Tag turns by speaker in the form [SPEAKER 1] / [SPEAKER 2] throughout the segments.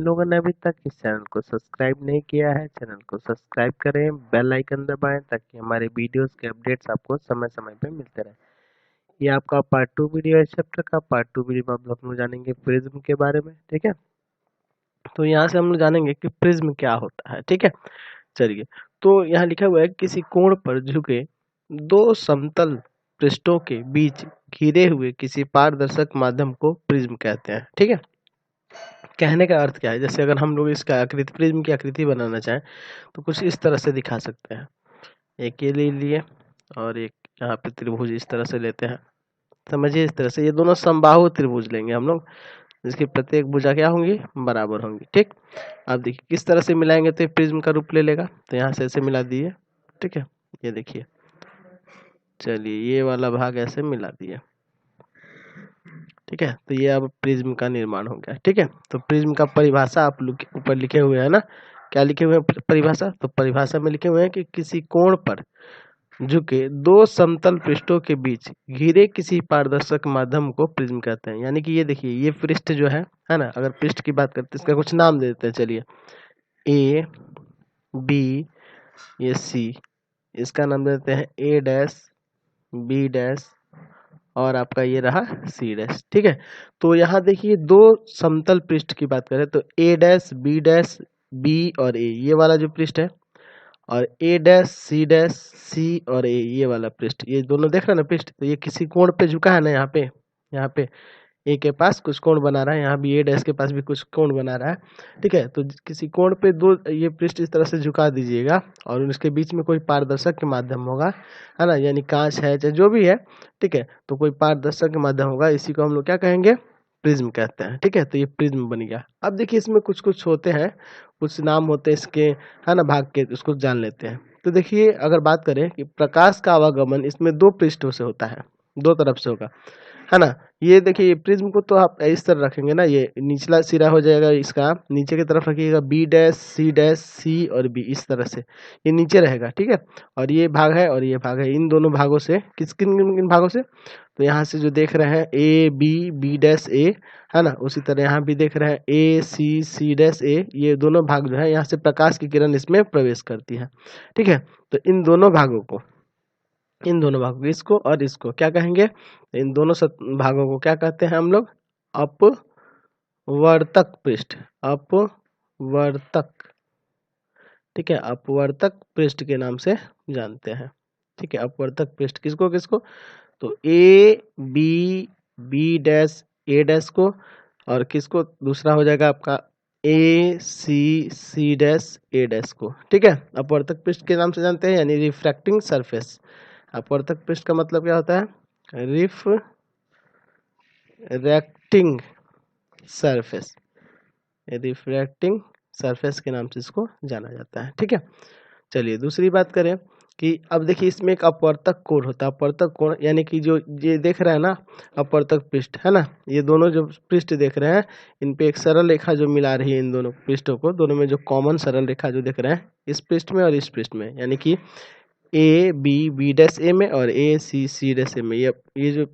[SPEAKER 1] जिन लोगों ने अभी तक इस चैनल को सब्सक्राइब नहीं किया है, चैनल को सब्सक्राइब करें, बेल आइकन दबाएं ताकि हमारे वीडियोस के अपडेट्स आपको समय समय पे मिलते रहे। ये आपका पार्ट 2 वीडियो है। चैप्टर का पार्ट 2 वीडियो में हम लोग जानेंगे प्रिज्म के बारे में। ठीक है, तो यहाँ से हम लोग जानेंगे कि प्रिज्म क्या होता है। ठीक है, चलिए। तो यहाँ लिखा हुआ है किसी कोण पर झुके दो समतल पृष्ठों के बीच घिरे हुए किसी पारदर्शक माध्यम को प्रिज्म कहते हैं। ठीक है, कहने का अर्थ क्या है, जैसे अगर हम लोग इसका आकृति, प्रिज्म की आकृति बनाना चाहें तो कुछ इस तरह से दिखा सकते हैं। एक ये ले लिए और एक यहाँ पे त्रिभुज इस तरह से लेते हैं। समझिए, इस तरह से ये दोनों समबाहु त्रिभुज लेंगे हम लोग, जिसकी प्रत्येक भुजा क्या होंगी, बराबर होंगी। ठीक, अब देखिए किस तरह से मिलाएंगे तो ये प्रिज्म का रूप ले लेगा। तो यहाँ से ऐसे मिला दिए। ठीक है, ये देखिए, चलिए ये वाला भाग ऐसे मिला दिए। ठीक है, तो ये अब प्रिज्म का निर्माण हो गया। ठीक है, तो प्रिज्म का परिभाषा आप लोग ऊपर लिखे हुए हैं ना, क्या लिखे हुए हैं परिभाषा, तो परिभाषा में लिखे हुए हैं कि किसी कोण पर झुके दो समतल पृष्ठों के बीच घिरे किसी पारदर्शक माध्यम को प्रिज्म कहते हैं। यानी कि ये देखिए, ये पृष्ठ जो है ना, अगर पृष्ठ की बात करते हैं इसका कुछ नाम दे देते हैं। चलिए, ए बी, ये सी, इसका नाम देते हैं ए डैश, बी डैश और आपका ये रहा सी डैश। ठीक है, तो यहाँ देखिए दो समतल पृष्ठ की बात करें तो ए डैश, बी और ए, ये वाला जो पृष्ठ है, और ए डैश, सी और ए, ये वाला पृष्ठ, ये दोनों देख रहे हैं ना पृष्ठ, तो ये किसी कोण पे झुका है ना। यहाँ पे ए के पास कुछ कोण बना रहा है, यहाँ भी ए डैश के पास भी कुछ कोण बना रहा है। ठीक है, तो किसी कोण पे दो ये पृष्ठ इस तरह से झुका दीजिएगा और उसके बीच में कोई पारदर्शक के माध्यम होगा, है ना, यानी कांच है चाहे जो भी है। ठीक है, तो कोई पारदर्शक के माध्यम होगा, इसी को हम लोग क्या कहेंगे, प्रिज्म कहते हैं। ठीक है, तो ये प्रिज्म बन गया। अब देखिए इसमें कुछ कुछ होते हैं, कुछ नाम होते हैं इसके, है ना, भाग के, उसको जान लेते हैं। तो देखिए अगर बात करें कि प्रकाश का आवागमन इसमें दो पृष्ठों से होता है, दो तरफ से होगा, है ना। ये देखिए, ये प्रिज्म को तो आप इस तरह रखेंगे ना, ये निचला सिरा हो जाएगा इसका, नीचे की तरफ रखिएगा बी डैश, सी और बी, इस तरह से ये नीचे रहेगा। ठीक है, और ये भाग है और ये भाग है, इन दोनों भागों से किन भागों से, तो यहाँ से जो देख रहे हैं ए बी, बी डैश ए, है ना, उसी तरह यहाँ भी देख रहे हैं ए सी डैश ए, ये दोनों भाग जो है यहाँ से प्रकाश की किरण इसमें प्रवेश करती है। ठीक है, तो इन दोनों भागों को, इसको और इसको क्या कहेंगे, इन दोनों भागों को क्या कहते हैं हम लोग, अपवर्तक पृष्ठ, अपवर्तक। ठीक है, अपवर्तक पृष्ठ के नाम से जानते हैं। ठीक है, अपवर्तक पृष्ठ किसको किसको, तो A B dash A dash को, और किसको, दूसरा हो जाएगा आपका ए सी डैश ए डैश को। ठीक है, अपवर्तक पृष्ठ के नाम से जानते हैं, यानी रिफ्रैक्टिंग सरफेस। अपवर्तक पृष्ठ का मतलब क्या होता है, रिफ्रैक्टिंग सरफेस, रिफ्रैक्टिंग सरफेस के नाम से इसको जाना जाता है। ठीक है, चलिए दूसरी बात करें कि अब देखिए इसमें एक अपवर्तक कोण होता है। अपवर्तक कोण यानी कि जो ये देख रहे हैं ना, अपवर्तक पृष्ठ, है ना, ये दोनों जो पृष्ठ देख रहे हैं, इन पे एक सरल रेखा जो मिला रही है इन दोनों पृष्ठों को, दोनों में जो कॉमन सरल रेखा जो देख रहे हैं इस पृष्ठ में और इस पृष्ठ में, यानी कि ए बी डैश ए में और ए सी डैश ए में, ये जो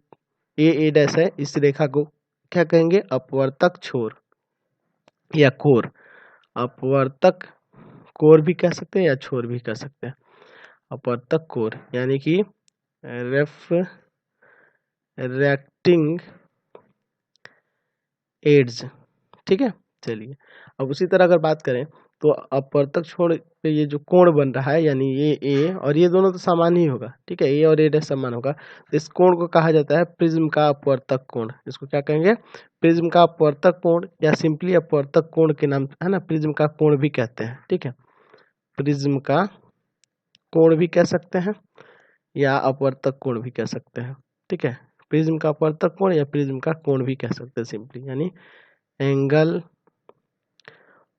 [SPEAKER 1] ए डैश है, इस रेखा को क्या कहेंगे, अपवर्तक छोर या कोर। अपवर्तक कोर भी कह सकते हैं या छोर भी कह सकते हैं। अपवर्तक कोर यानी कि रिफ्रैक्टिंग एड्स। ठीक है, चलिए अब उसी तरह अगर बात करें तो अपवर्तक छोर पे ये जो कोण बन रहा है, यानी ये ए और ये दोनों तो समान ही होगा। ठीक है, ए और ए डैश समान होगा, तो इस कोण को कहा जाता है प्रिज्म का अपवर्तक कोण। इसको क्या कहेंगे, प्रिज्म का अपवर्तक कोण, या सिंपली अपवर्तक कोण के नाम, है ना, प्रिज्म का कोण भी कहते हैं। ठीक है, प्रिज्म का कोण भी कह सकते हैं या अपवर्तक कोण भी कह सकते हैं। ठीक है, प्रिज्म का अपवर्तक कोण या प्रिज्म का कोण भी कह सकते हैं सिंपली, यानी angle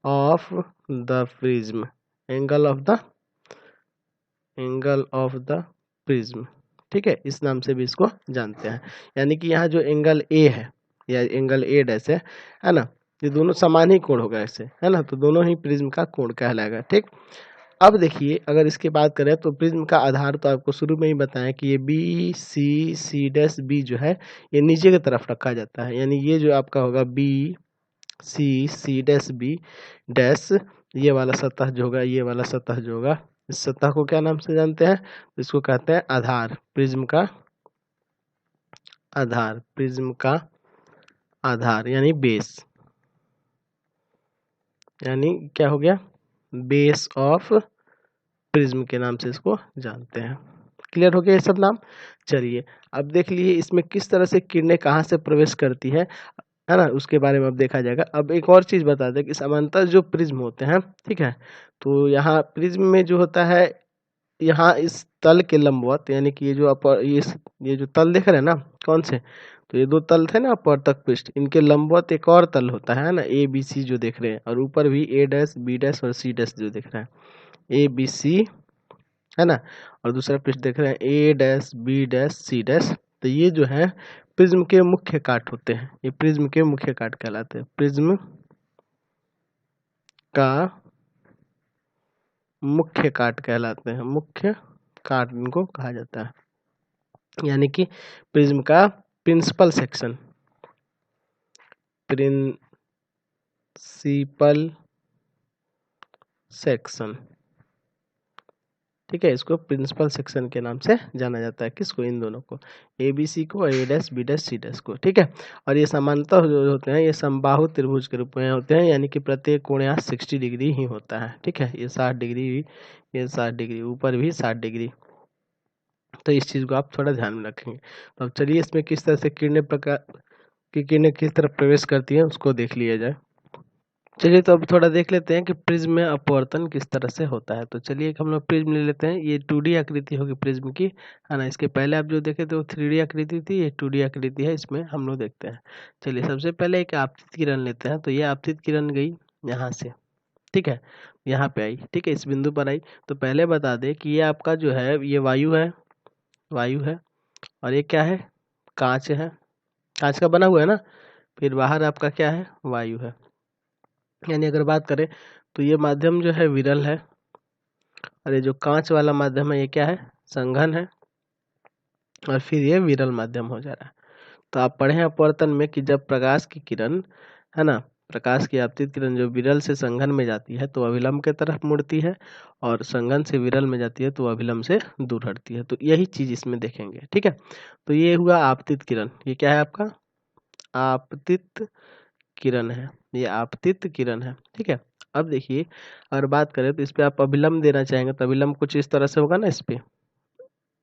[SPEAKER 1] of the prism, angle of the prism. ठीक है, इस नाम से भी इसको जानते हैं। यानी कि यहाँ जो एंगल ए है या एंगल ए डैश है ना, ये दोनों समान ही कोण होगा ऐसे, है ना, तो दोनों ही प्रिज्म का कोण कहलाएगा। ठीक, अब देखिए अगर इसकी बात करें तो प्रिज्म का आधार तो आपको शुरू में ही बताया कि ये बी सी डैश बी जो है ये नीचे की तरफ रखा जाता है, यानी ये जो आपका होगा B C, C dash B dash, ये वाला सतह जो होगा, ये वाला सतह जो होगा, इस सतह को क्या नाम से जानते हैं? इसको कहते हैं आधार, प्रिज्म का आधार, प्रिज्म का आधार यानी बेस, यानी क्या हो गया? बेस ऑफ प्रिज्म के नाम से इसको जानते हैं। क्लियर हो गया ये सब नाम? चलिए अब देख लीजिए इसमें किस तरह से किरणें कहाँ से प्रवेश करती है ना, उसके बारे में अब देखा जाएगा। अब एक और चीज बता दें कि समांतर जो प्रिज्म होते हैं, ठीक है, तो यहाँ प्रिज्म में जो होता है, यहाँ इस तल के लंबवत, यानी कि ये जो अपर ये जो तल देख रहे हैं ना, कौन से, तो ये दो तल थे ना अपवर्तक पृष्ठ, इनके लंबवत एक और तल होता है ना, ए बी सी जो देख रहे हैं, और ऊपर भी ए डैश बी डैश और सी डैश जो दिख रहा है, ए बी सी है ना, और दूसरा पृष्ठ देख रहे हैं A dash B dash C dash. तो ये जो है प्रिज्म के मुख्य काट होते हैं, ये प्रिज्म के मुख्य काट कहलाते हैं, प्रिज्म का मुख्य काट कहलाते हैं, मुख्य काट इनको कहा जाता है, यानी कि प्रिज्म का प्रिंसिपल सेक्शन, प्रिंसिपल सेक्शन, ठीक है, इसको प्रिंसिपल सेक्शन के नाम से जाना जाता है। किसको? इन दोनों को, ए बी सी को, A dash B dash C dash को, ठीक है। और ये समांतर जो होते हैं ये समबाहु त्रिभुज के रूप में होते हैं, यानी कि प्रत्येक कोण यहाँ 60 डिग्री ही होता है, ठीक है, ये 60 डिग्री, ये 60 डिग्री, ऊपर भी 60 डिग्री। तो इस चीज को आप थोड़ा ध्यान में रखेंगे। तो अब चलिए इसमें किस तरह से किरणें किस तरह प्रवेश करती हैं उसको देख लिया जाए। चलिए तो अब थोड़ा देख लेते हैं कि प्रिज्म में अपवर्तन किस तरह से होता है। तो चलिए हम लोग प्रिज्म ले लेते हैं, ये 2D आकृति होगी प्रिज्म की, है ना। इसके पहले आप जो देखे थे वो 3D आकृति थी, ये 2D आकृति है, इसमें हम लोग देखते हैं। चलिए सबसे पहले एक आपतित किरण लेते हैं, तो ये आपतित किरण गई यहाँ से, ठीक है, यहाँ पे आई, ठीक है, इस बिंदु पर आई। तो पहले बता दें कि ये आपका जो है ये वायु है, वायु है, और ये क्या है? कांच है, कांच का बना हुआ है ना, फिर बाहर आपका क्या है? वायु है। यानी अगर बात करें तो ये माध्यम जो है विरल है, और ये जो कांच वाला माध्यम है ये क्या है? संघन है, और फिर ये विरल माध्यम हो जा रहा है। तो आप पढ़े हैं अपवर्तन में कि जब प्रकाश की किरण, है ना, प्रकाश की आपतित किरण जो विरल से संघन में जाती है तो अभिलंब के तरफ मुड़ती है, और संघन से विरल में जाती है तो अभिलंब से दूर हटती है। तो यही चीज इसमें देखेंगे, ठीक है। तो ये हुआ आपतित किरण, ये क्या है आपका? आपतित किरण है, ये आपतित किरण है, ठीक है। अब देखिए अगर बात करें तो इस पे आप अभिलंब देना चाहेंगे तो अभिलंब कुछ इस तरह से होगा ना, इस पे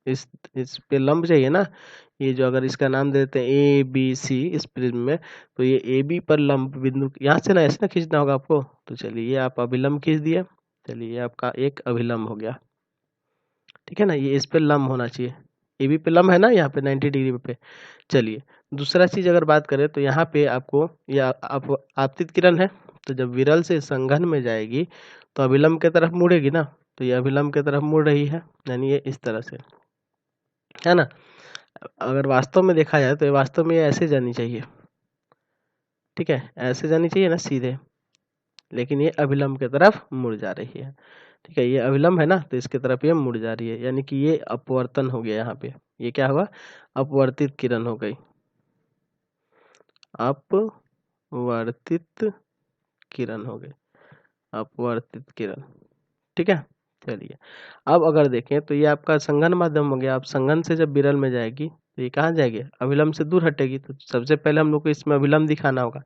[SPEAKER 1] इस पे लंब चाहिए ना, ये जो अगर इसका नाम दे देते हैं ए बी सी इस प्रिज्म में, तो ये ए बी पर लंब बिंदु यहाँ से ना ऐसे ना खींचना होगा आपको। तो चलिए ये आप अभिलंब खींच दिए, चलिए ये आपका एक अभिलंब हो गया, ठीक है ना, ये इस पे लंब होना चाहिए, ए बी पे लंब है ना यहाँ पे 90 डिग्री पे। चलिए दूसरा चीज अगर बात करें तो यहाँ पे आपको यह आपतित किरण है, तो जब विरल से संघन में जाएगी तो अभिलंब के तरफ मुड़ेगी ना, तो ये अभिलंब के तरफ मुड़ रही है, यानी ये इस तरह से, है ना। अगर वास्तव में देखा जाए तो ये वास्तव में ये ऐसे जानी चाहिए, ठीक है, ऐसे जानी चाहिए ना सीधे, लेकिन ये अभिलंब की तरफ मुड़ जा रही है, ठीक है, ये अभिलंब है ना तो इसके तरफ ये मुड़ जा रही है, यानी कि ये अपवर्तन हो गया। यहाँ पे ये क्या हुआ? अपवर्तित किरण हो गई, अपवर्तित किरण हो गई, अपवर्तित किरण, ठीक है। चलिए अब अगर देखें तो ये आपका संघन माध्यम हो गया, अब संघन से जब विरल में जाएगी तो ये कहाँ जाएगी? अभिलंब से दूर हटेगी। तो सबसे पहले हम लोग को इसमें अभिलंब दिखाना होगा,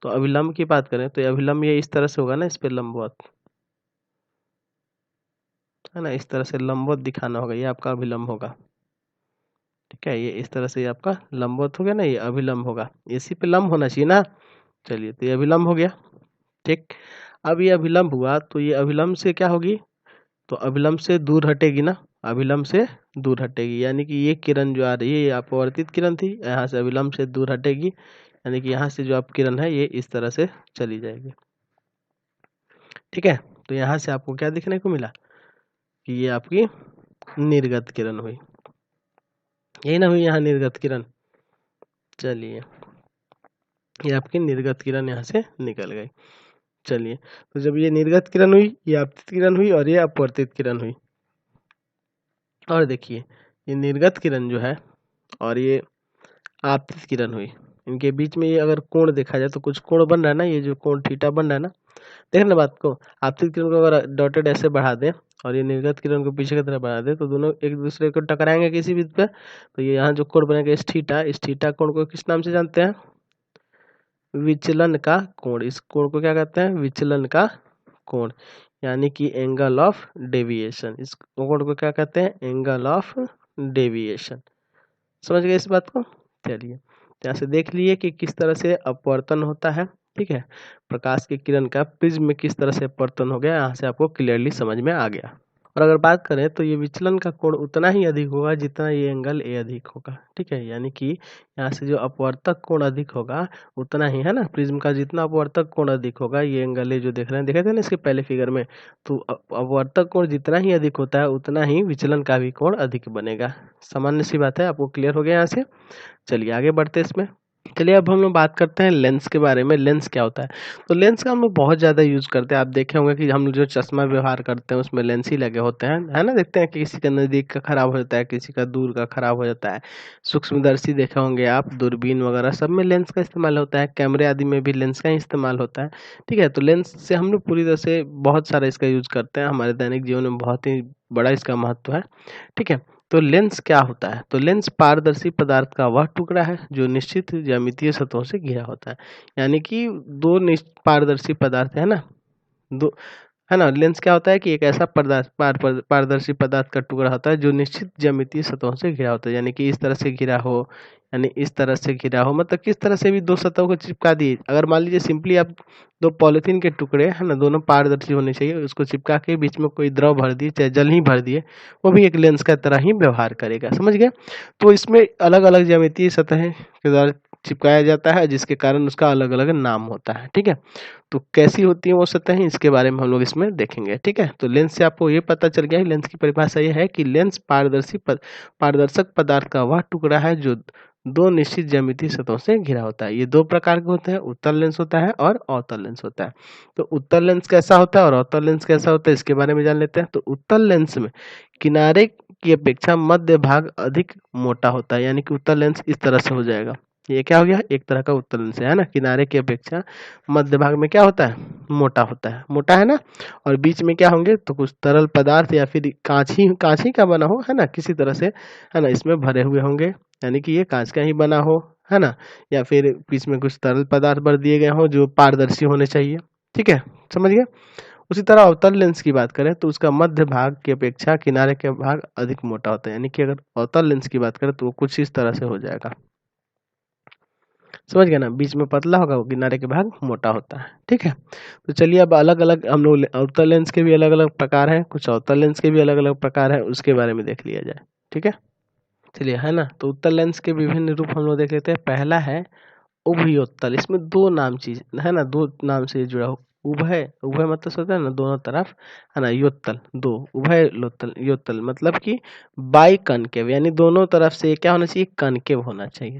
[SPEAKER 1] तो अभिलंब की बात करें तो ये अभिलंब ये इस तरह से होगा ना, इस पे लंबवत, है ना, इस तरह से लंबवत दिखाना होगा, ये आपका अभिलंब होगा, ठीक है, ये इस तरह से ये आपका लंबवत हो गया ना, ये अभिलंब होगा, इसी पे लंब होना चाहिए ना। चलिए तो ये अभिलंब हो गया, ठीक। अब ये अभिलंब हुआ तो ये अभिलंब से क्या होगी? तो अभिलंब से दूर हटेगी ना, अभिलंब से दूर हटेगी, यानी कि ये किरण जो आ रही है ये अपवर्तित किरण थी, यहाँ से अभिलंब से दूर हटेगी, यानी कि यहाँ से जो आप किरण है ये इस तरह से चली जाएगी, ठीक है। तो यहाँ से आपको क्या देखने को मिला कि ये आपकी निर्गत किरण हुई, यही ना हुई यहाँ निर्गत किरण। चलिए ये आपकी निर्गत किरण यहाँ से निकल गई। चलिए तो जब ये निर्गत किरण हुई, ये आपतित किरण हुई, और ये अपवर्तित किरण हुई। और देखिए ये निर्गत किरण जो है और ये आपतित किरण हुई, इनके बीच में ये अगर कोण देखा जाए तो कुछ कोण बन रहा है ना, ये जो कोण थीटा बन रहा है ना, देखना बात को। आपतित किरण को अगर डॉटेड ऐसे बढ़ा दें और ये निर्गत किरण को पीछे की तरफ बढ़ा दें तो दोनों एक दूसरे को टकराएंगे किसी बिंदु पे, तो ये यहाँ जो कोण बनेगा इस थीटा कोण को किस नाम से जानते हैं? विचलन का कोण। इस कोण को क्या कहते हैं? विचलन का कोण, यानी कि एंगल ऑफ डेविएशन। इस कोण को क्या कहते हैं? Angle of deviation. समझ गए इस बात को? चलिए यहाँ से देख लिए कि किस तरह से अपवर्तन होता है। ठीक है, प्रकाश की किरण का प्रिज्म में किस तरह से अपवर्तन हो गया, यहाँ से आपको क्लियरली समझ में आ गया। और अगर बात करें तो ये विचलन का कोण उतना ही अधिक होगा जितना ये एंगल ए अधिक होगा। ठीक है, यानी कि यहाँ से जो अपवर्तक कोण अधिक होगा उतना ही, है ना, प्रिज्म का जितना अपवर्तक कोण अधिक होगा, ये एंगल ए जो देख रहे हैं, देखे थे ना इसके पहले फिगर में, तो अपवर्तक कोण जितना ही अधिक होता है उतना ही विचलन का भी कोण अधिक बनेगा। सामान्य सी बात है, आपको क्लियर हो गया यहाँ से। चलिए आगे बढ़ते हैं इसमें। चलिए अब हम लोग बात करते हैं लेंस के बारे में। लेंस क्या होता है? तो लेंस का हम लोग बहुत ज़्यादा यूज़ करते हैं। आप देखे होंगे कि हम लोग जो चश्मा व्यवहार करते हैं उसमें लेंस ही लगे होते हैं, है ना। देखते हैं कि किसी का नज़दीक का खराब हो जाता है, किसी का दूर का खराब हो जाता है। सूक्ष्मदर्शी देखे होंगे आप, दूरबीन वगैरह सब में लेंस का इस्तेमाल होता है। कैमरे आदि में भी लेंस का ही इस्तेमाल होता है। ठीक है, तो लेंस से हम लोग पूरी तरह से बहुत सारा इसका यूज़ करते हैं, हमारे दैनिक जीवन में बहुत ही बड़ा इसका महत्व है। ठीक है, तो लेंस क्या होता है? तो लेंस पारदर्शी पदार्थ का वह टुकड़ा है जो निश्चित ज्यामितीय सतहों से घिरा होता है। यानी कि दो पारदर्शी पदार्थ है ना, दो, है ना। लेंस क्या होता है कि एक ऐसा पारदर्शी पदार्थ का टुकड़ा होता है जो निश्चित ज्यामितीय सतहों से घिरा होता है। यानी कि इस तरह से घिरा हो, यानी इस तरह से घिरा हो, मतलब किस तरह से भी दो सतहों को चिपका दिए। अगर मान लीजिए सिंपली आप दो पॉलिथीन के टुकड़े, है ना, दोनों पारदर्शी होने चाहिए, उसको चिपका के बीच में कोई द्रव भर दिए, चाहे जल ही भर दिए, वो भी एक लेंस का तरह ही व्यवहार करेगा। समझ गए? तो इसमें अलग अलग ज्यामितीय सतहें के द्वारा चिपकाया जाता है, जिसके कारण उसका अलग अलग नाम होता है। ठीक है, तो कैसी होती है वो सतहें, इसके बारे में हम लोग इसमें देखेंगे। ठीक है, तो लेंस से आपको ये पता चल गया है, लेंस की परिभाषा ये है कि लेंस पारदर्शक पदार्थ का वह टुकड़ा है जो दो निश्चित ज्यामितीय सतहों से घिरा होता है। ये दो प्रकार के होते हैं, उत्तल लेंस होता है और अवतल लेंस होता है। तो उत्तल लेंस कैसा होता है और अवतल लेंस कैसा होता है, इसके बारे में जान लेते हैं। तो उत्तल लेंस में किनारे की अपेक्षा मध्य भाग अधिक मोटा होता है, यानी कि उत्तल लेंस इस तरह से हो जाएगा। ये क्या हो गया? एक तरह का उत्तल लेंस है ना, किनारे की अपेक्षा मध्य भाग में क्या होता है? मोटा होता है, मोटा है ना। और बीच में क्या होंगे? तो कुछ तरल पदार्थ या फिर कांच ही का बना हो, है ना, किसी तरह से, है ना, इसमें भरे हुए होंगे, यानी कि ये कांच का ही बना हो, है ना, या फिर बीच में कुछ तरल पदार्थ भर दिए गए हो जो पारदर्शी होने चाहिए। ठीक है, समझ गए? उसी तरह अवतल लेंस की बात करें तो उसका मध्य भाग की अपेक्षा किनारे के भाग अधिक मोटा होता है। यानी कि अगर अवतल लेंस की बात करें तो वो कुछ इस तरह से हो जाएगा। समझ गए ना, बीच में पतला होगा, वो किनारे के भाग मोटा होता है। ठीक है, तो चलिए अब अलग अलग हम लोग अवतल लेंस के भी अलग अलग प्रकार हैं, कुछ अवतल लेंस के भी अलग अलग प्रकार हैं, उसके बारे में देख लिया जाए। ठीक है, चलिए, है ना। तो उत्तल लेंस के विभिन्न रूप हम लोग देख लेते हैं। पहला है उभयोत्तल। इसमें दो नाम चीज है ना, दो नाम से जुड़ा हो। उभय, उभय मतलब सोचता है ना दोनों तरफ, है ना। योत्तल, दो, उभय लोत्तल, योत्तल मतलब कि बाई कनकेव, यानी दोनों तरफ से क्या होना चाहिए? कनकेव होना चाहिए।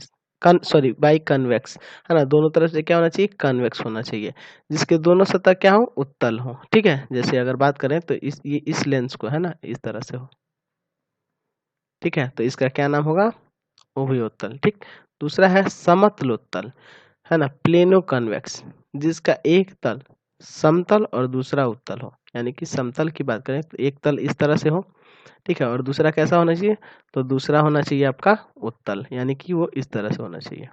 [SPEAKER 1] बाई कन्वेक्स, है ना, दोनों तरफ से क्या होना चाहिए? कन्वेक्स होना चाहिए, जिसके दोनों सतह क्या हो? उत्तल हो। ठीक है, जैसे अगर बात करें तो इस लेंस को, है ना, इस तरह से हो। ठीक है, तो इसका क्या नाम होगा? उभयोत्तल। ठीक, दूसरा है समतलोत्तल, है ना, प्लेनो कन्वेक्स, जिसका एक तल समतल और दूसरा उत्तल हो। यानी कि समतल की बात करें तो एक तल इस तरह से हो, ठीक है, और दूसरा कैसा होना चाहिए? तो दूसरा होना चाहिए आपका उत्तल, यानी कि वो इस तरह से होना चाहिए।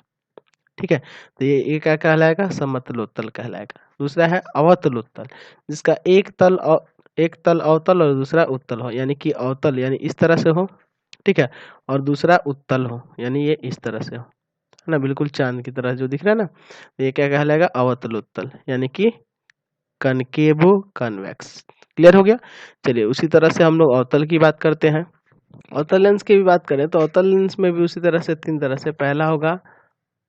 [SPEAKER 1] ठीक है, तो ये क्या कहलाएगा? समतलोत्तल कहलाएगा। दूसरा है अवतलोत्तल, जिसका एक तल अवतल और दूसरा उत्तल हो, यानी कि अवतल यानी इस तरह से हो, ठीक है, और दूसरा उत्तल हो, यानी ये इस तरह से हो, है ना, बिल्कुल चांद की तरह जो दिख रहा है ना, ये क्या कहलाएगा? अवतलोत्तल, यानी कि कनकेवो कन्वेक्स। क्लियर हो गया? चलिए उसी तरह से हम लोग अवतल की बात करते हैं। अवतल लेंस की भी बात करें तो अवतल लेंस में भी उसी तरह से तीन तरह से। पहला होगा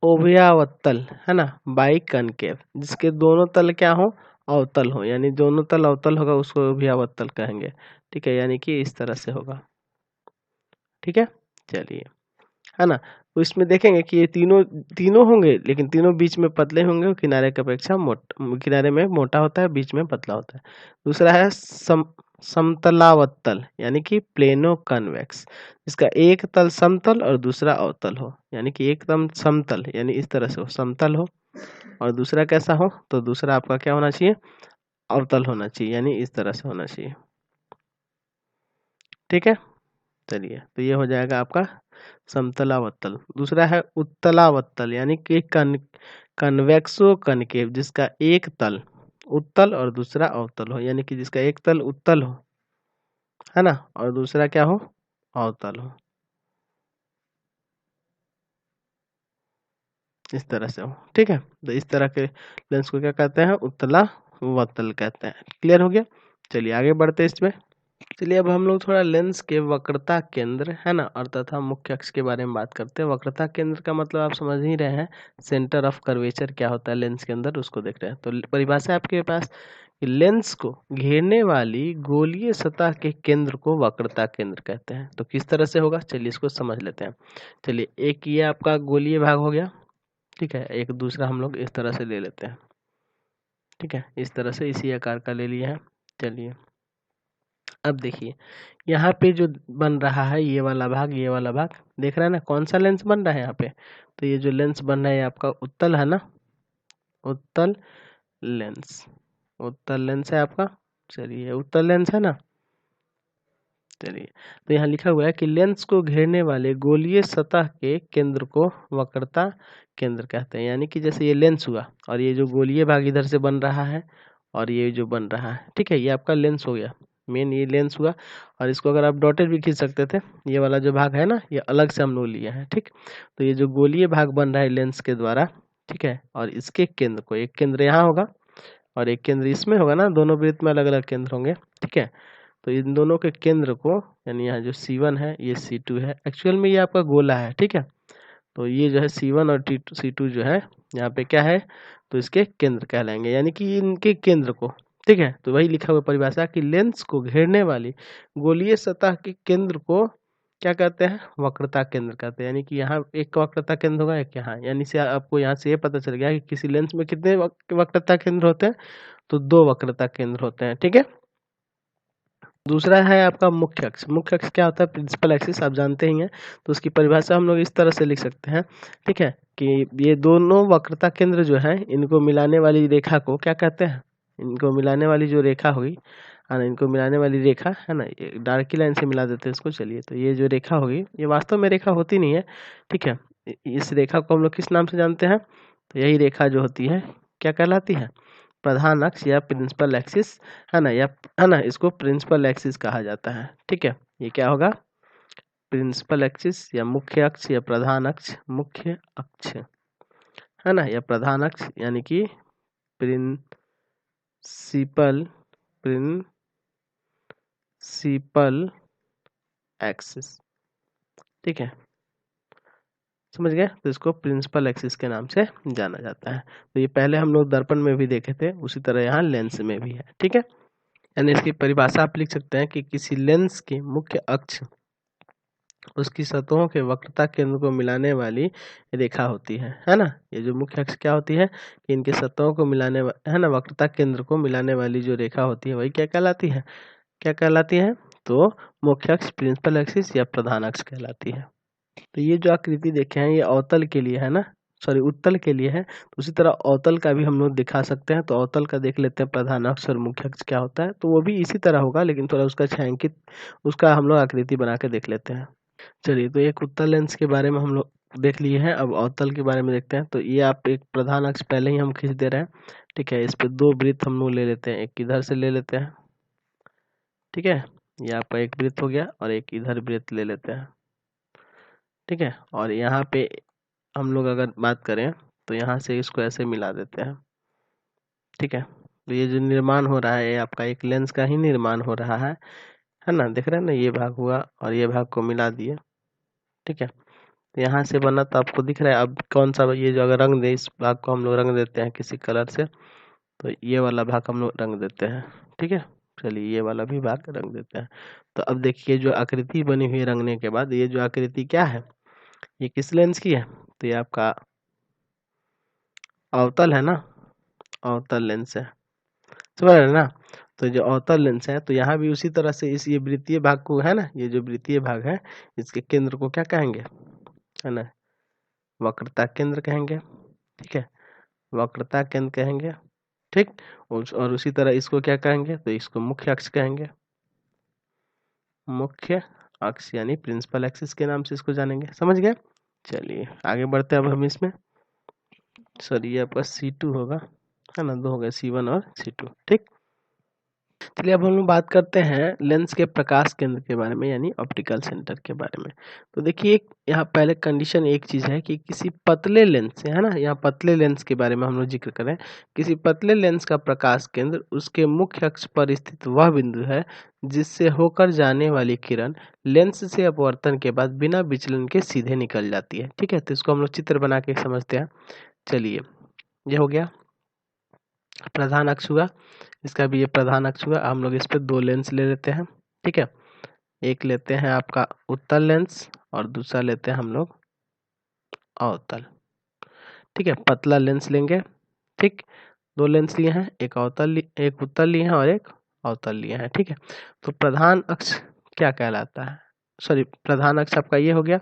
[SPEAKER 1] ओभयावतल, है ना, बाई कनकेव, जिसके दोनों तल क्या हो? अवतल हो, यानी दोनों तल अवतल होगा, उसको ओभयावतल कहेंगे। ठीक है, यानी कि इस तरह से होगा। ठीक है, चलिए, है ना। तो इसमें देखेंगे कि ये तीनों तीनों होंगे, लेकिन तीनों बीच में पतले होंगे और किनारे की अपेक्षा किनारे में मोटा होता है, बीच में पतला होता है। दूसरा है समतलावत्तल यानी कि प्लेनो कन्वेक्स, जिसका एक तल समतल और दूसरा अवतल हो, यानी कि एकदम समतल यानी इस तरह से हो, समतल हो, और दूसरा कैसा हो, तो दूसरा आपका क्या होना चाहिए, अवतल होना चाहिए, यानी इस तरह से होना चाहिए। ठीक है, चलिए तो ये हो जाएगा आपका समतलावत्तल। दूसरा है उत्तलावत्तल यानी कि कन्वेक्सो कनकेव, जिसका एक तल उत्तल और दूसरा अवतल हो, यानी कि जिसका एक तल उत्तल हो, है ना, और दूसरा क्या हो, अवतल हो, इस तरह से हो। ठीक है, तो इस तरह के लेंस को क्या कहते हैं, उत्तलावत्तल कहते हैं। क्लियर हो गया, चलिए आगे बढ़ते हैं इसमें। चलिए अब हम लोग थोड़ा लेंस के वक्रता केंद्र, है ना, और तथा मुख्य अक्ष के बारे में बात करते हैं। वक्रता केंद्र का मतलब आप समझ ही रहे हैं, सेंटर ऑफ कर्वेचर क्या होता है लेंस के अंदर, उसको देख रहे हैं। तो परिभाषा है आपके पास कि लेंस को घेरने वाली गोलीय सतह के केंद्र को वक्रता केंद्र कहते हैं। तो किस तरह से होगा, चलिए इसको समझ लेते हैं। चलिए एक ये आपका गोलीय भाग हो गया, ठीक है, एक दूसरा हम लोग इस तरह से ले लेते हैं। ठीक है, इस तरह से इसी आकार का ले लिया है। चलिए अब देखिए यहाँ पे जो बन रहा है ये वाला भाग, ये वाला भाग देख रहा है ना, कौन सा लेंस बन रहा है यहाँ पे, तो ये जो लेंस बन रहा है ये आपका उत्तल है ना, उत्तल लेंस, उत्तल लेंस है आपका। चलिए उत्तल लेंस है ना। चलिए तो यहाँ लिखा हुआ है कि लेंस को घेरने वाले गोलीय सतह के केंद्र को वक्रता केंद्र कहते हैं। यानी कि जैसे ये लेंस हुआ और ये जो गोलीय भाग इधर से बन रहा है और ये जो बन रहा है, ठीक है, ये आपका लेंस हो गया, मेन ये लेंस हुआ। और इसको अगर आप डॉटेड भी खींच सकते थे, ये वाला जो भाग है ना ये अलग से हम लोग लिए हैं। ठीक, तो ये जो गोलीय भाग बन रहा है लेंस के द्वारा, ठीक है, और इसके केंद्र को, एक केंद्र यहाँ होगा और एक केंद्र इसमें होगा ना, दोनों वृत्त में अलग अलग केंद्र होंगे। ठीक है, तो इन दोनों के केंद्र को, यानी यहाँ जो C1 है ये C2 है, एक्चुअल में ये आपका गोला है। ठीक है, तो ये जो है C1 और C2 जो है यहाँ पे क्या है, तो इसके केंद्र कहलाएंगे, यानी कि इनके केंद्र को। ठीक है, तो वही लिखा हुआ परिभाषा कि लेंस को घेरने वाली गोलीय सतह के केंद्र को क्या कहते हैं, वक्रता केंद्र कहते हैं। यानी कि यहाँ एक वक्रता केंद्र होगा, एक यहाँ, यानी से आपको यहाँ से ये पता चल गया कि किसी लेंस में कितने वक्रता केंद्र होते हैं, तो 2 वक्रता केंद्र होते हैं। ठीक है, दूसरा है आपका मुख्य अक्ष। मुख्य अक्ष क्या होता है, प्रिंसिपल एक्सिस, आप जानते ही हैं। तो उसकी परिभाषा हम लोग इस तरह से लिख सकते हैं, ठीक है, कि ये दोनों वक्रता केंद्र जो है इनको मिलाने वाली रेखा को क्या कहते हैं, इनको मिलाने वाली जो रेखा हुई है ना, इनको मिलाने वाली रेखा है ना, ये डार्क लाइन से मिला देते हैं इसको। चलिए तो ये जो रेखा होगी ये वास्तव में रेखा होती नहीं है, ठीक है, इस रेखा को हम लोग किस नाम से जानते हैं, तो यही रेखा जो होती है क्या कहलाती है, प्रधान अक्ष या प्रिंसिपल एक्सिस, है ना, या है ना, इसको प्रिंसिपल एक्सिस कहा जाता है। ठीक है, ये क्या होगा, प्रिंसिपल एक्सिस या मुख्य अक्ष या प्रधान अक्ष, मुख्य अक्ष है ना, या प्रधान अक्ष, यानी कि प्रिंसिपल प्रिंसिपल एक्सिस। ठीक है, समझ गए, तो इसको प्रिंसिपल एक्सिस के नाम से जाना जाता है। तो ये पहले हम लोग दर्पण में भी देखे थे, उसी तरह यहाँ लेंस में भी है। ठीक है, यानी इसकी परिभाषा आप लिख सकते हैं कि किसी लेंस के मुख्य अक्ष उसकी सतहों के वक्रता केंद्र को मिलाने वाली रेखा होती है ना। ये जो मुख्य अक्ष क्या होती है कि इनके सतहों को मिलाने है ना, वक्रता केंद्र को मिलाने वाली जो रेखा होती है वही क्या कहलाती है, क्या कहलाती है, तो मुख्य अक्ष, प्रिंसिपल एक्सिस या प्रधान अक्ष कहलाती है। तो ये जो आकृति देखे हैं ये अवतल के लिए है ना, सॉरी उत्तल के लिए है। तो उसी तरह अवतल का भी हम लोग दिखा सकते हैं। तो अवतल का देख लेते हैं, प्रधान अक्ष और मुख्य अक्ष क्या होता है, तो वो भी इसी तरह होगा, लेकिन थोड़ा उसका छायांकित, उसका हम लोग आकृति बना के देख लेते हैं। चलिए तो एक उत्तल लेंस के बारे में हम लोग देख लिए हैं, अब अवतल के बारे में देखते हैं। तो ये आप एक प्रधान अक्ष पहले ही हम खींच दे रहे हैं, ठीक है, इस पे 2 वृत्त हम लोग ले लेते हैं, एक इधर से ले लेते हैं, ठीक है, ये आपका एक वृत्त हो गया, और एक इधर वृत्त ले लेते हैं, ठीक है, और यहाँ पे हम लोग अगर बात करें तो यहाँ से इसको ऐसे मिला देते हैं। ठीक है, तो ये जो निर्माण हो रहा है ये आपका एक लेंस का ही निर्माण हो रहा है ना, देख रहे हैं ना, ये भाग हुआ और ये भाग को मिला दिए। ठीक है, तो यहाँ से बना तो आपको दिख रहा है। अब कौन सा, ये जो अगर रंग दे, इस भाग को हम लोग रंग देते हैं किसी कलर से, तो ये वाला भाग हम लोग रंग देते हैं। ठीक है, चलिए ये वाला भी भाग रंग देते हैं। तो अब देखिए जो आकृति बनी हुई रंगने के बाद, ये जो आकृति क्या है, ये किस लेंस की है, तो ये आपका अवतल है ना, अवतल लेंस है, समझ रहे हैं ना। तो जो अवतल लेंस है, तो यहाँ भी उसी तरह से इस ये वृत्तीय भाग को है ना, ये जो वृत्तीय भाग है इसके केंद्र को क्या कहेंगे, है ना, वक्रता केंद्र कहेंगे। ठीक है, वक्रता केंद्र कहेंगे। ठीक, और उसी तरह इसको क्या कहेंगे, तो इसको मुख्य अक्ष कहेंगे। मुख्य अक्ष यानी प्रिंसिपल एक्सिस के नाम से इसको जानेंगे। समझ गए? चलिए आगे बढ़ते हैं अब हम इसमें। सॉरी, ये आपका C2 होगा, है ना, 2 हो गए, C1 और C2। ठीक, चलिए अब हम लोग बात करते हैं लेंस के प्रकाश केंद्र के बारे में, यानी ऑप्टिकल सेंटर के बारे में। तो देखिए यहाँ पहले कंडीशन एक चीज है कि किसी पतले लेंस से, है ना, यहाँ पतले लेंस के बारे में हम लोग जिक्र करें, किसी पतले लेंस का प्रकाश केंद्र उसके मुख्य अक्ष पर स्थित वह बिंदु है जिससे होकर जाने वाली किरण लेंस से अपवर्तन के बाद बिना विचलन के सीधे निकल जाती है। ठीक है, तो इसको हम लोग चित्र बना के समझते हैं। चलिए, ये हो गया प्रधान अक्ष हुआ, इसका भी ये प्रधान अक्ष हुआ। हम लोग इस पे 2 लेंस ले लेते हैं। ठीक है, एक लेते हैं आपका उत्तल लेंस और दूसरा लेते हैं हम लोग अवतल। ठीक है, पतला लेंस लेंगे। ठीक, 2 लेंस लिए हैं, एक उत्तल लिए हैं और एक अवतल लिए हैं। ठीक है, तो प्रधान अक्ष क्या कहलाता है, सॉरी, प्रधान अक्ष आपका ये हो गया।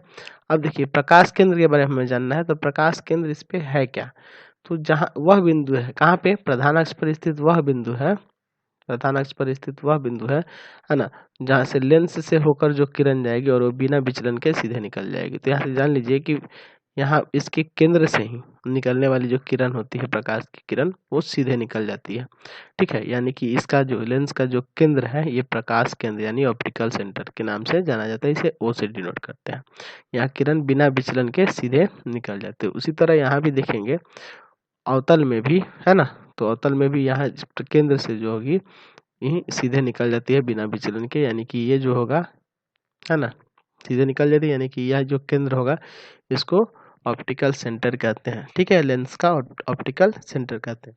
[SPEAKER 1] अब देखिए प्रकाश केंद्र के बारे में हमें जानना है, तो प्रकाश केंद्र इस पे है क्या, तो जहाँ वह बिंदु है, कहाँ पे, प्रधान अक्ष पर स्थित वह बिंदु है, प्रधान अक्ष पर स्थित वह बिंदु है ना, जहाँ से लेंस से होकर जो किरण जाएगी और वो बिना विचलन के सीधे निकल जाएगी। तो यहाँ से जान लीजिए कि यहाँ इसके केंद्र से ही निकलने वाली जो किरण होती है, प्रकाश की किरण, वो सीधे निकल जाती है। ठीक है, यानी कि इसका जो लेंस का जो केंद्र है, ये प्रकाश केंद्र यानी ऑप्टिकल सेंटर के नाम से जाना जाता है। इसे ओ से डिनोट करते हैं। यहाँ किरण बिना विचलन के सीधे निकल जाते हैं। उसी तरह यहाँ भी देखेंगे अवतल में भी, है ना, तो अवतल में भी यहाँ केंद्र से जो होगी यही सीधे निकल जाती है बिना विचलन के, यानी कि ये जो होगा, है ना, सीधे निकल जाती है, यानी कि यह जो केंद्र होगा इसको ऑप्टिकल सेंटर कहते हैं। ठीक है, लेंस का ऑप्टिकल सेंटर कहते हैं।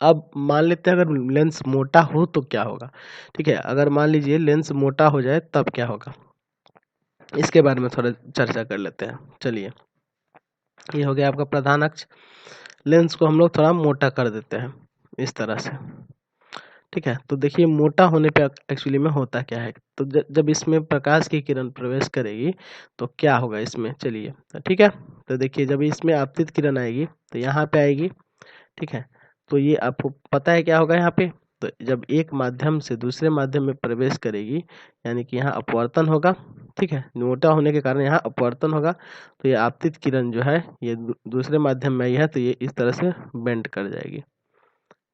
[SPEAKER 1] अब मान लेते हैं अगर लेंस मोटा हो तो क्या होगा। ठीक है, अगर मान लीजिए लेंस मोटा हो जाए तब क्या होगा, इसके बारे में थोड़ा चर्चा कर लेते हैं। चलिए, ये हो गया आपका प्रधान अक्ष। लेंस को हम लोग थोड़ा मोटा कर देते हैं इस तरह से। ठीक है, तो देखिए मोटा होने पे एक्चुअली में होता क्या है, तो जब इसमें प्रकाश की किरण प्रवेश करेगी तो क्या होगा इसमें, चलिए, तो ठीक है, तो देखिए जब इसमें आपतित किरण आएगी तो यहाँ पे आएगी। ठीक है, तो ये आपको पता है क्या होगा यहाँ पे, तो जब एक माध्यम से दूसरे माध्यम में प्रवेश करेगी यानी कि यहाँ अपवर्तन होगा। ठीक है, मोटा होने के कारण यहाँ अपवर्तन होगा, तो ये आपतित किरण जो है ये दूसरे माध्यम में आई है तो ये इस तरह से बेंड कर जाएगी।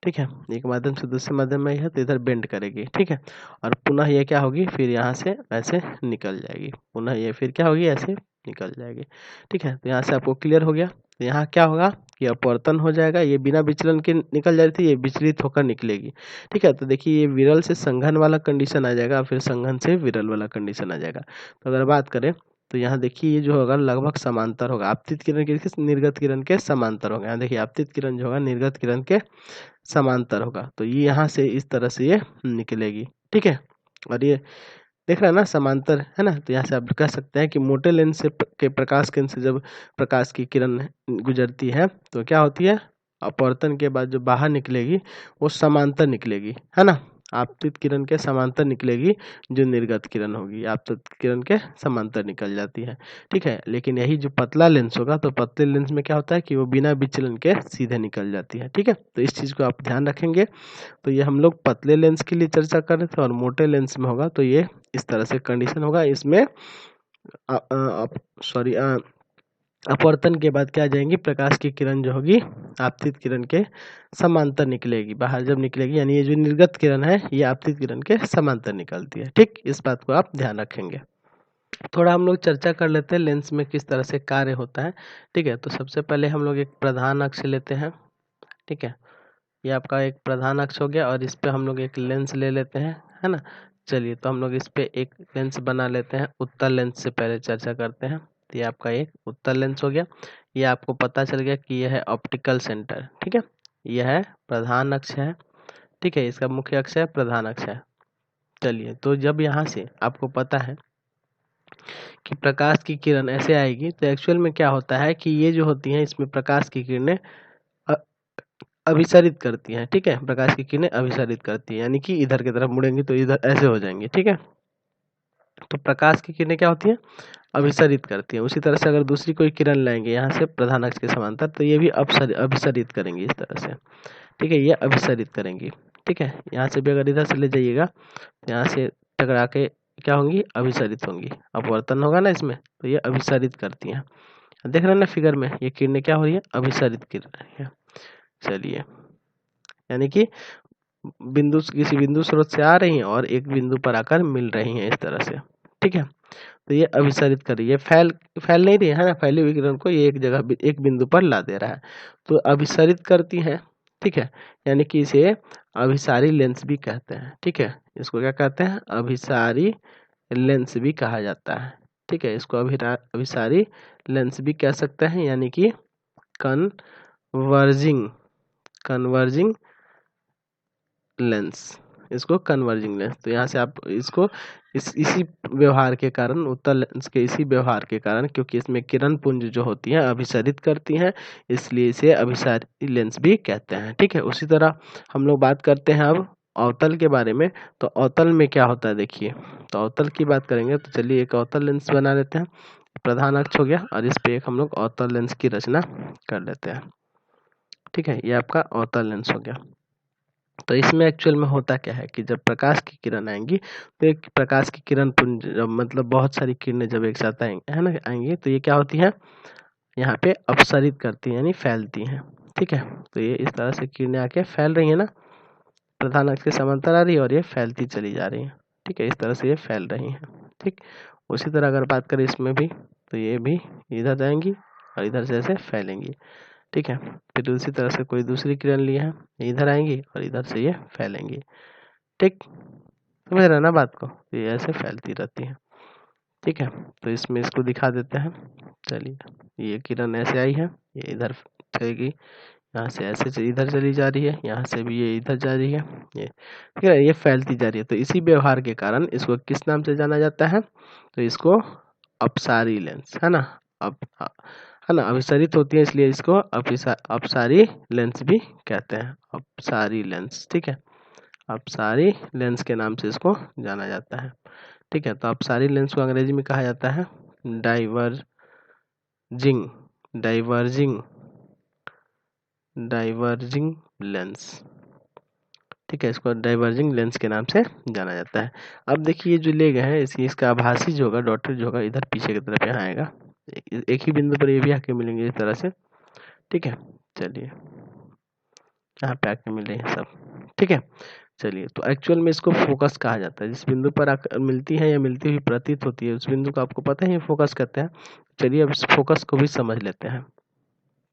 [SPEAKER 1] ठीक है, एक माध्यम से दूसरे माध्यम में है तो इधर बेंड करेगी। ठीक है, और पुनः ये क्या होगी, फिर यहाँ से ऐसे निकल जाएगी, पुनः ये फिर क्या होगी, ऐसे निकल जाएगी। ठीक है, तो यहाँ से आपको क्लियर हो गया। तो यहाँ क्या होगा कि अपवर्तन हो जाएगा, ये बिना विचलन के निकल जा रही थी, ये विचलित होकर निकलेगी। ठीक है, तो देखिए ये विरल से संघन वाला कंडीशन आ जाएगा, फिर संघन से विरल वाला कंडीशन आ जाएगा। तो अगर बात करें तो यहाँ देखिए ये जो होगा लगभग समांतर होगा, आपतित किरण के निर्गत किरण के समांतर होगा। यहाँ देखिए आपतित किरण जो होगा निर्गत किरण के समांतर होगा, तो ये यहाँ से इस तरह से ये निकलेगी। ठीक है, और ये देख रहा है ना समांतर, है ना, तो यहाँ से आप कह सकते हैं कि मोटे लेंस से के प्रकाश केंद्र से जब प्रकाश की किरण गुजरती है तो क्या होती है, अपवर्तन के बाद जो बाहर निकलेगी वो समांतर निकलेगी, है ना, आपतित किरण के समांतर निकलेगी, जो निर्गत किरण होगी आपतित किरण के समांतर निकल जाती है। ठीक है, लेकिन यही जो पतला लेंस होगा तो पतले लेंस में क्या होता है कि वो बिना विचलन के सीधे निकल जाती है। ठीक है, तो इस चीज को आप ध्यान रखेंगे। तो ये हम लोग पतले लेंस के लिए चर्चा कर रहे थे, और मोटे लेंस में होगा तो ये इस तरह से कंडीशन होगा। इसमें सॉरी, अपवर्तन के बाद क्या आ जाएंगी, प्रकाश की किरण जो होगी आपतित किरण के समांतर निकलेगी, बाहर जब निकलेगी, यानी ये जो निर्गत किरण है ये आपतित किरण के समांतर निकलती है। ठीक, इस बात को आप ध्यान रखेंगे। थोड़ा हम लोग चर्चा कर लेते हैं लेंस में किस तरह से कार्य होता है। ठीक है, तो सबसे पहले हम लोग एक प्रधान अक्ष लेते हैं। ठीक है, ये आपका एक प्रधान अक्ष हो गया, और इस पे हम लोग एक लेंस ले लेते हैं, है ना। चलिए, तो हम लोग इस पे एक लेंस बना लेते हैं। उत्तल लेंस से पहले चर्चा करते हैं। तो ये आपका एक उत्तल लेंस हो गया। ये आपको पता चल गया कि यह है ऑप्टिकल सेंटर। ठीक है, यह है प्रधान अक्ष है। ठीक है, इसका मुख्य अक्ष है, प्रधान अक्ष है। चलिए, तो जब यहाँ से आपको पता है कि प्रकाश की किरण ऐसे आएगी, तो एक्चुअल में क्या होता है कि ये जो होती है इसमें प्रकाश की किरणें अभिसारित करती हैं, ठीक है, प्रकाश की किरणें अभिसारित करती हैं, यानी कि इधर की तरफ मुड़ेंगी तो इधर ऐसे हो जाएंगी, ठीक है। तो प्रकाश की किरणें क्या होती हैं, अभिसारित करती हैं। उसी तरह से अगर दूसरी कोई किरण लाएंगे यहाँ से प्रधान अक्ष के समांतर, तो ये भी अभिसारित करेंगी इस तरह से, ठीक है, ये अभिसारित करेंगी, ठीक है। यहाँ से भी अगर इधर से ले जाइएगा तो यहाँ से टकरा के क्या होंगी, अभिसारित होंगी, अपवर्तन होगा ना इसमें, तो ये अभिसारित करती हैं। देख रहे हैं ना फिगर में, ये किरणें क्या हो रही है, अभिसारित कर रही है। चलिए, यानी कि बिंदु किसी बिंदु स्रोत से आ रही हैं और एक बिंदु पर आकर मिल रही हैं इस तरह से, ठीक है। तो ये अभिसारित कर रही है, फैल नहीं रही है ना, फैली हुई किरण को ये एक जगह एक बिंदु पर ला दे रहा है, तो अभिसारित करती है, ठीक है। यानी कि इसे अभिसारी लेंस भी कहते हैं, ठीक है। इसको क्या कहते हैं, अभिसारी लेंस भी कहा जाता है, ठीक है। इसको अभिसारी लेंस भी कह सकते हैं, यानी कि कन्वर्जिंग लेंस, इसको कन्वर्जिंग लेंस। तो यहाँ से आप इसको इसी व्यवहार के कारण, उत्तल लेंस के इसी व्यवहार के कारण, क्योंकि इसमें किरण पुंज जो होती है अभिसारित करती हैं, इसलिए इसे अभिसारी लेंस भी कहते हैं, ठीक है। उसी तरह हम लोग बात करते हैं अब अवतल के बारे में। तो अवतल में क्या होता है देखिए, तो अवतल की बात करेंगे तो चलिए एक अवतल लेंस बना लेते हैं। प्रधान अक्ष हो गया और इस पे एक हम लोग अवतल लेंस की रचना कर लेते हैं, ठीक है। ये आपका अवतल लेंस हो गया। तो इसमें एक्चुअल में होता क्या है कि जब प्रकाश की किरण आएंगी तो एक प्रकाश की किरण पुंज, मतलब बहुत सारी किरणें जब एक साथ आएंगी, है ना, आएंगी, तो ये क्या होती है, यहाँ पे अपसरित करती है, यानी फैलती हैं, ठीक है। तो ये इस तरह से किरणें आके फैल रही है ना, प्रधान अक्ष के समांतर आ रही है और ये फैलती चली जा रही है, ठीक है। इस तरह से ये फैल रही है, ठीक। उसी तरह अगर बात करें इसमें भी, तो ये भी इधर जाएंगी और इधर से ऐसे फैलेंगी, ठीक है। फिर उसी तरह से कोई दूसरी किरण ली है, इधर आएंगी और इधर से ये फैलेंगी, ठीक, समझ रहे हैं ना बात को, ये ऐसे फैलती रहती है, ठीक है। तो इसमें इसको दिखा देते हैं। चलिए, ये किरण ऐसे आई है, ये इधर चलेगी, यहाँ से ऐसे इधर चली जा रही है, यहाँ से भी ये इधर जा रही है, ये ठीक है, ये फैलती जा रही है। तो इसी व्यवहार के कारण इसको किस नाम से जाना जाता है, तो इसको अपसारी लेंस, है ना, अब है ना, अभिसारित होती है इसलिए इसको अपसारी लेंस भी कहते हैं, अपसारी लेंस, ठीक है। अपसारी लेंस के नाम से इसको जाना जाता है, ठीक है। तो अपसारी लेंस को अंग्रेजी में कहा जाता है डाइवर्जिंग लेंस, ठीक है। इसको डाइवर्जिंग लेंस के नाम से जाना जाता है। अब देखिए ये जो ले गए हैं इसका आभासी जो होगा, डॉटेड जो होगा, इधर पीछे की तरफ यहाँ आएगा, एक ही बिंदु पर ये भी आके मिलेंगे इस तरह से, ठीक है। चलिए, यहाँ पे आके मिल रहे हैं सब, ठीक है। चलिए, तो एक्चुअल में इसको फोकस कहा जाता है, जिस बिंदु पर आकर मिलती है या मिलती हुई प्रतीत होती है उस बिंदु को आपको पता है फोकस कहते हैं। चलिए अब इस फोकस को भी समझ लेते हैं।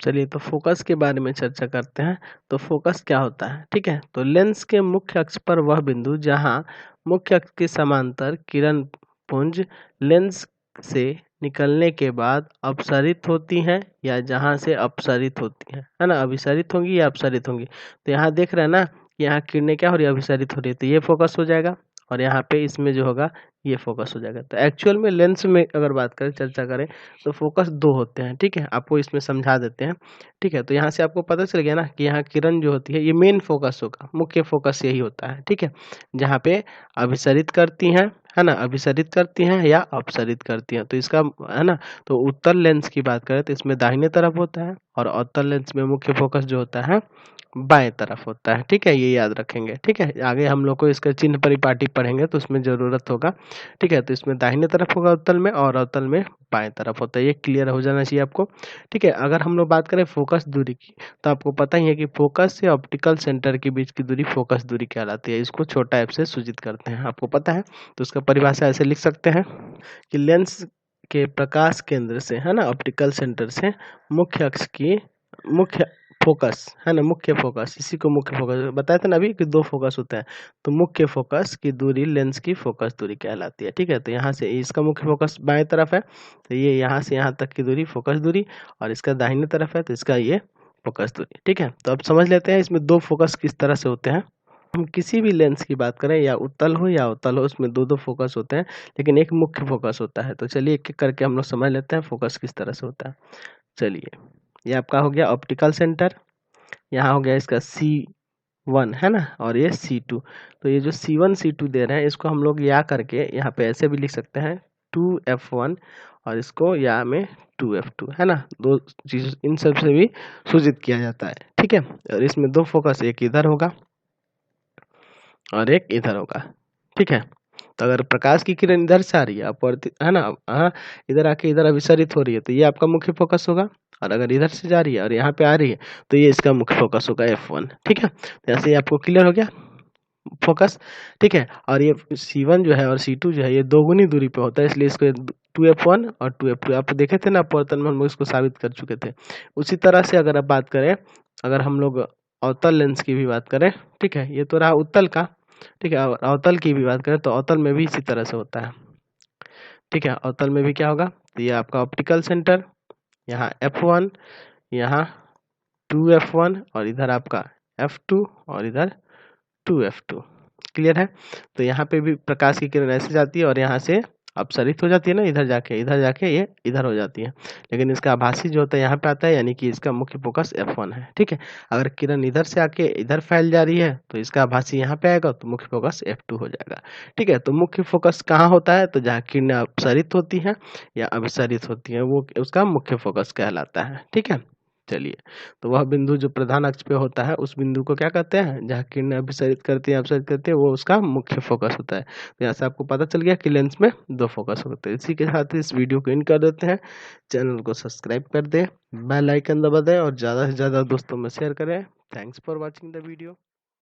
[SPEAKER 1] चलिए, तो फोकस के बारे में चर्चा करते हैं। तो फोकस क्या होता है, ठीक है। तो लेंस के मुख्य अक्ष पर वह बिंदु जहां मुख्य अक्ष के समांतर किरण पुंज लेंस से निकलने के बाद अपसरित होती हैं या जहां से अपसरित होती हैं, है ना, अभिसारित होंगी या अपसरित होंगी। तो यहाँ देख रहे हैं ना, यहाँ किरणें क्या हो रही है, अभिसारित हो रही है, तो ये फोकस हो जाएगा और यहाँ पे इसमें जो होगा ये फोकस हो जाएगा। तो एक्चुअल में लेंस में अगर बात करें, चर्चा करें, तो फोकस दो होते हैं, ठीक है। आपको इसमें समझा देते हैं, ठीक है। तो यहाँ से आपको पता चल गया ना कि यहाँ किरण जो होती है ये मेन फोकस होगा, मुख्य फोकस यही होता है, ठीक है। जहाँ पे अभिसारित करती हैं, है ना, अभिसारित करती हैं या अपसरित करती हैं। तो इसका, है ना, तो उत्तल लेंस की बात करें तो इसमें दाहिने तरफ होता है और अवतल लेंस में मुख्य फोकस जो होता है बाएं तरफ होता है, ठीक है। ये याद रखेंगे, ठीक है। आगे हम लोग को इसका चिन्ह परिपाटी पढ़ेंगे तो उसमें जरूरत होगा, ठीक है। तो इसमें दाहिने तरफ होगा उत्तल में और अवतल में बाएं तरफ होता है, ये क्लियर हो जाना चाहिए आपको, ठीक है। अगर हम लोग बात करें फोकस दूरी की, तो आपको पता ही है कि फोकस से ऑप्टिकल सेंटर के बीच की दूरी फोकस दूरी कहलाती है। इसको छोटा एफ से सूचित करते हैं, आपको पता है। तो उसका परिभाषा ऐसे लिख सकते हैं कि लेंस के प्रकाश केंद्र से, है ना, ऑप्टिकल सेंटर से मुख्य अक्ष की मुख्य फोकस, है ना, मुख्य फोकस, इसी को मुख्य फोकस बताया था ना अभी कि दो फोकस होता है। तो मुख्य फोकस की दूरी लेंस की फोकस दूरी कहलाती है, ठीक है। तो यहाँ से इसका मुख्य फोकस बाएं तरफ है, तो ये यहाँ से यहाँ तक की दूरी फोकस दूरी, और इसका दाहिने तरफ है तो इसका ये फोकस दूरी, ठीक है। तो अब समझ लेते हैं इसमें दो फोकस किस तरह से होते हैं। हम किसी भी लेंस की बात करें, या उत्तल हो या अवतल हो, उसमें दो दो फोकस होते हैं, लेकिन एक मुख्य फोकस होता है। तो चलिए एक एक करके हम लोग समझ लेते हैं फोकस किस तरह से होता है। चलिए, ये आपका हो गया ऑप्टिकल सेंटर, यहाँ हो गया इसका C1 है ना, और ये C2। तो ये जो C1 C2 दे रहे हैं इसको हम लोग या करके यहाँ पे ऐसे भी लिख सकते हैं 2F1, और इसको या में 2F2 है ना। दो चीज इन सब से भी सूचित किया जाता है, ठीक है। और इसमें दो फोकस, एक इधर होगा और एक इधर होगा, ठीक है। तो अगर प्रकाश की किरण इधर से आ रही है अपवर्तित है ना, हाँ, इधर आके इधर अभिसरित हो रही है तो ये आपका मुख्य फोकस होगा। और अगर इधर से जा रही है और यहाँ पे आ रही है तो ये इसका मुख्य फोकस होगा F1, ठीक है। तो ऐसे ही आपको क्लियर हो गया फोकस, ठीक है। और ये C1 जो है और C2 जो है ये दोगुनी दूरी पे होता है, इसलिए इसको 2F1 और 2F2 आप देखे थे ना अपवर्तन में, हम लोग इसको साबित कर चुके थे। उसी तरह से अगर आप बात करें, अगर हम लोग अवतल लेंस की भी बात करें, ठीक है, ये तो रहा उत्तल का, ठीक है। और अवतल की भी बात करें तो अवतल में भी इसी तरह से होता है, ठीक है। अवतल में भी क्या होगा, तो ये आपका ऑप्टिकल सेंटर, यहाँ F1, यहाँ 2F1 और इधर आपका F2 और इधर 2F2, क्लियर है। तो यहाँ पे भी प्रकाश की किरण ऐसे जाती है और यहाँ से अपसरित हो जाती है ना, इधर जाके ये इधर हो जाती है। लेकिन इसका आभासी जो होता है यहाँ पे आता है, यानी कि इसका मुख्य फोकस F1 है, ठीक है। अगर किरण इधर से आके इधर फैल जा रही है तो इसका आभासी यहाँ पे आएगा तो मुख्य फोकस F2 हो जाएगा, ठीक है। तो मुख्य फोकस कहाँ होता है, तो जहाँ किरणें अपसरित होती हैं या अभिसरित होती हैं वो उसका मुख्य फोकस कहलाता है, ठीक है। चलिए, तो वह बिंदु जो प्रधान अक्ष पे होता है उस बिंदु को क्या कहते हैं, जहाँ किरणें अभिसरित करती है अपसरित करती है, वो उसका मुख्य फोकस होता है। तो यहाँ से आपको पता चल गया कि लेंस में दो फोकस होते हैं। इसी के साथ इस वीडियो को एंड कर देते हैं। चैनल को सब्सक्राइब कर दें, बेल आइकन दबा दें और ज़्यादा से ज़्यादा दोस्तों में शेयर करें। Thanks for watching the video.